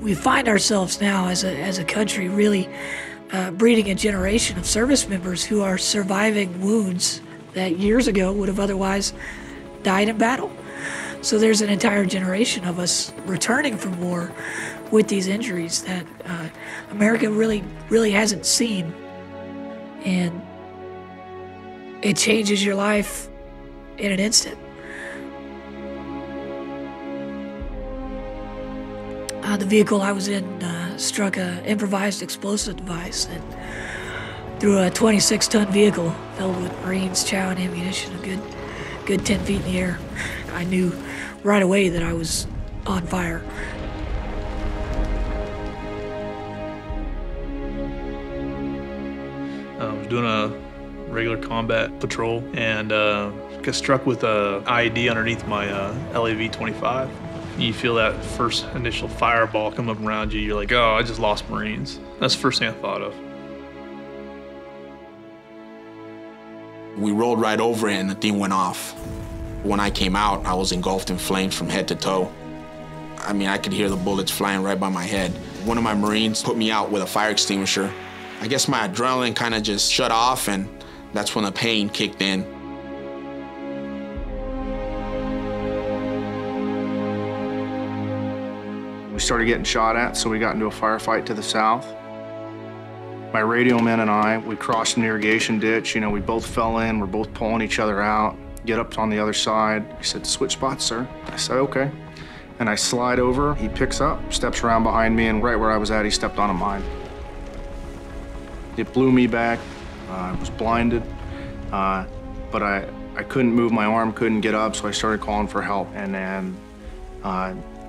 We find ourselves now as a country really breeding a generation of service members who are surviving wounds that years ago would have otherwise died in battle. So there's an entire generation of us returning from war with these injuries that America really hasn't seen. And it changes your life in an instant. The vehicle I was in struck an improvised explosive device and through a 26-ton vehicle filled with Marines, chow, and ammunition, a good 10 feet in the air. I knew right away that I was on fire. I was doing a regular combat patrol and got struck with a IED underneath my LAV-25. You feel that first initial fireball come up around you, you're like, oh, I just lost Marines. That's the first thing I thought of. We rolled right over it and the thing went off. When I came out, I was engulfed in flames from head to toe. I mean, I could hear the bullets flying right by my head. One of my Marines put me out with a fire extinguisher. I guess my adrenaline kind of just shut off, and that's when the pain kicked in. We started getting shot at, so we got into a firefight to the south. My radio man and I, we crossed an irrigation ditch. You know, we both fell in, we're both pulling each other out. Get up on the other side. He said, switch spots, sir. I said, okay. And I slide over, he picks up, steps around behind me, and right where I was at, he stepped on a mine. It blew me back. I was blinded, but I couldn't move my arm, couldn't get up, so I started calling for help, and then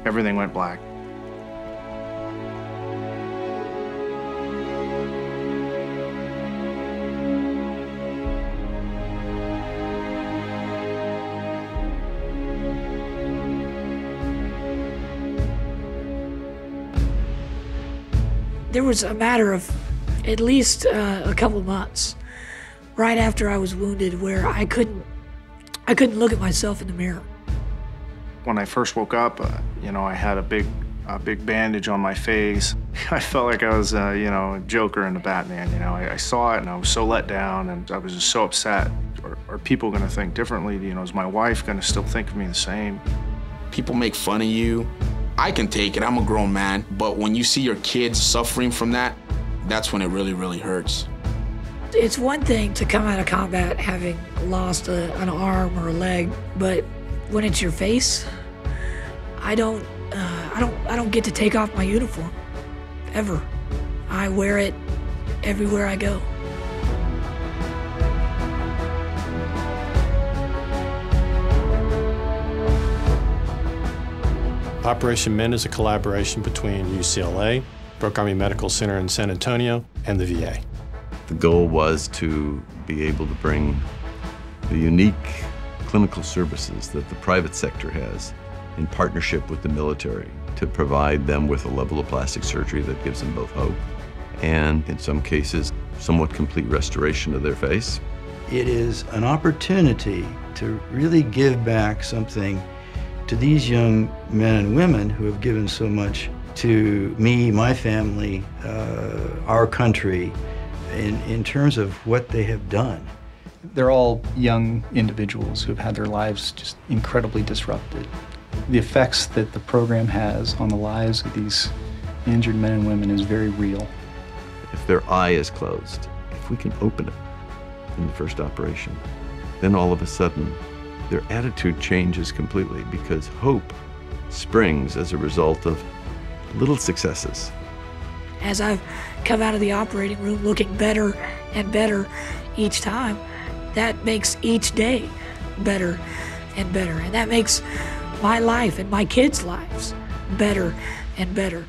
everything went black. There was a matter of at least a couple of months right after I was wounded where I couldn't look at myself in the mirror. When I first woke up, you know, I had a big bandage on my face. I felt like I was, you know, Joker in the Batman. You know, I saw it and I was so let down, and I was just so upset. Are people going to think differently? You know, is my wife going to still think of me the same? People make fun of you. I can take it, I'm a grown man, but when you see your kids suffering from that, that's when it really, really hurts. It's one thing to come out of combat having lost an arm or a leg, but when it's your face, I don't get to take off my uniform, ever. I wear it everywhere I go. Operation Men is a collaboration between UCLA, Brooke Army Medical Center in San Antonio, and the VA. The goal was to be able to bring the unique clinical services that the private sector has in partnership with the military to provide them with a level of plastic surgery that gives them both hope and, in some cases, somewhat complete restoration of their face. It is an opportunity to really give back something to these young men and women who have given so much to me, my family, our country, in terms of what they have done. They're all young individuals who have had their lives just incredibly disrupted. The effects that the program has on the lives of these injured men and women is very real. If their eye is closed, if we can open it in the first operation, then all of a sudden, their attitude changes completely because hope springs as a result of little successes. As I've come out of the operating room looking better and better each time, that makes each day better and better. And that makes my life and my kids' lives better and better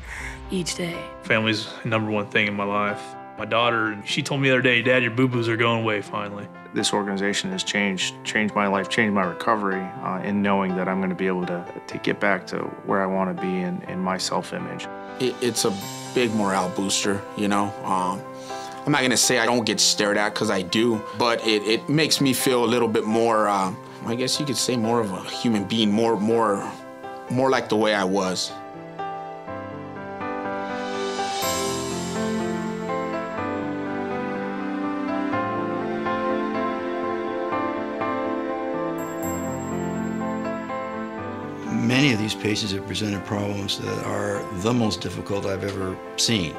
each day. Family's the #1 thing in my life. My daughter, she told me the other day, Dad, your boo-boos are going away finally. This organization has changed my life, changed my recovery in knowing that I'm going to be able to get back to where I want to be in my self-image. It's a big morale booster, you know. I'm not going to say I don't get stared at, because I do, but it makes me feel a little bit more, I guess you could say more of a human being, more like the way I was. these patients have presented problems that are the most difficult I've ever seen.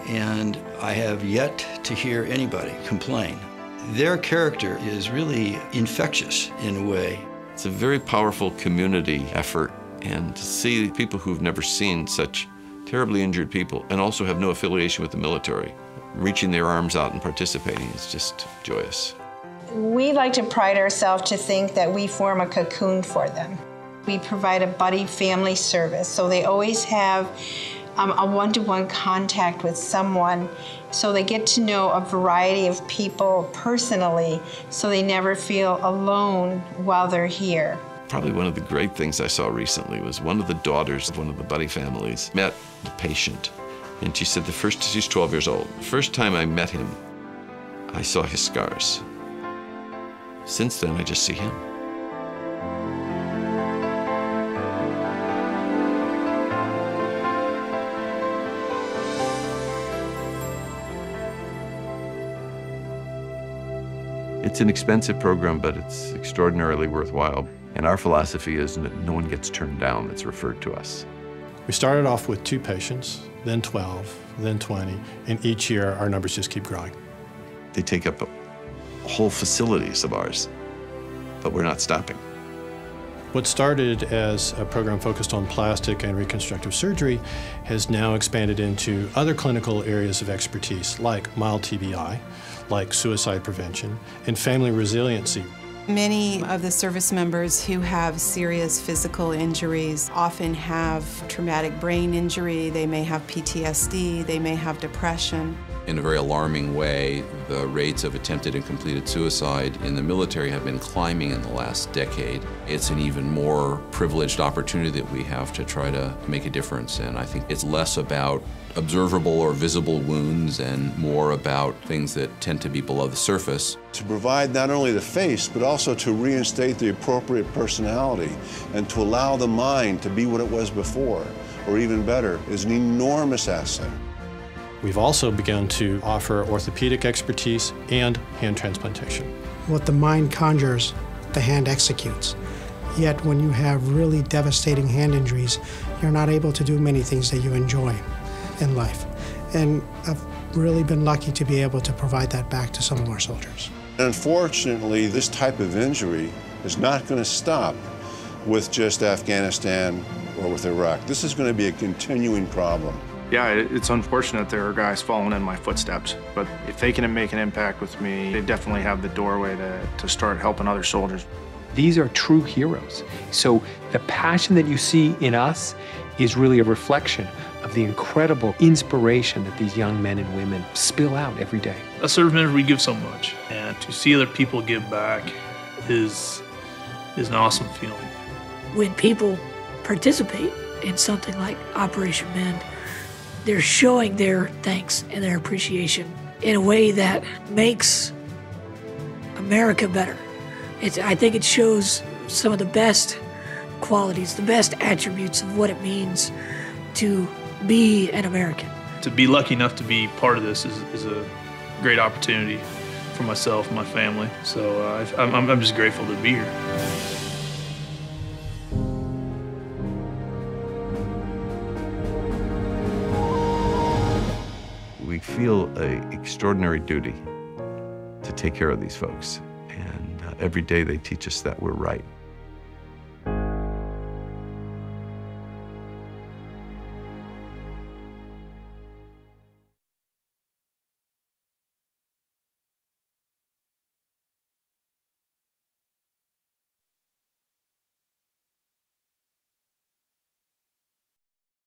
And I have yet to hear anybody complain. Their character is really infectious in a way. It's a very powerful community effort, and to see people who've never seen such terribly injured people and also have no affiliation with the military reaching their arms out and participating is just joyous. We like to pride ourselves to think that we form a cocoon for them. We provide a buddy family service, so they always have a one-to-one contact with someone, so they get to know a variety of people personally, so they never feel alone while they're here. Probably one of the great things I saw recently was one of the daughters of one of the buddy families met the patient, and she said she's 12 years old. The first time I met him, I saw his scars. Since then, I just see him. It's an expensive program, but it's extraordinarily worthwhile. And our philosophy is that no one gets turned down that's referred to us. We started off with 2 patients, then 12, then 20, and each year our numbers just keep growing. They take up whole facilities of ours, but we're not stopping. What started as a program focused on plastic and reconstructive surgery has now expanded into other clinical areas of expertise, like mild TBI, like suicide prevention, and family resiliency. Many of the service members who have serious physical injuries often have traumatic brain injury, they may have PTSD, they may have depression. In a very alarming way, the rates of attempted and completed suicide in the military have been climbing in the last decade. It's an even more privileged opportunity that we have to try to make a difference, and I think it's less about observable or visible wounds and more about things that tend to be below the surface. To provide not only the face, but also to reinstate the appropriate personality and to allow the mind to be what it was before, or even better, is an enormous asset. We've also begun to offer orthopedic expertise and hand transplantation. What the mind conjures, the hand executes. Yet when you have really devastating hand injuries, you're not able to do many things that you enjoy in life. And I've really been lucky to be able to provide that back to some of our soldiers. Unfortunately, this type of injury is not going to stop with just Afghanistan or with Iraq. This is going to be a continuing problem. Yeah, it's unfortunate there are guys following in my footsteps, but if they can make an impact with me, they definitely have the doorway to start helping other soldiers. These are true heroes. So the passion that you see in us is really a reflection of the incredible inspiration that these young men and women spill out every day. As service members, we give so much, and to see other people give back is an awesome feeling. When people participate in something like Operation Mend, they're showing their thanks and their appreciation in a way that makes America better. I think it shows some of the best qualities, the best attributes of what it means to be an American. To be lucky enough to be part of this is a great opportunity for myself and my family. So I'm just grateful to be here. We feel an extraordinary duty to take care of these folks, and every day they teach us that we're right.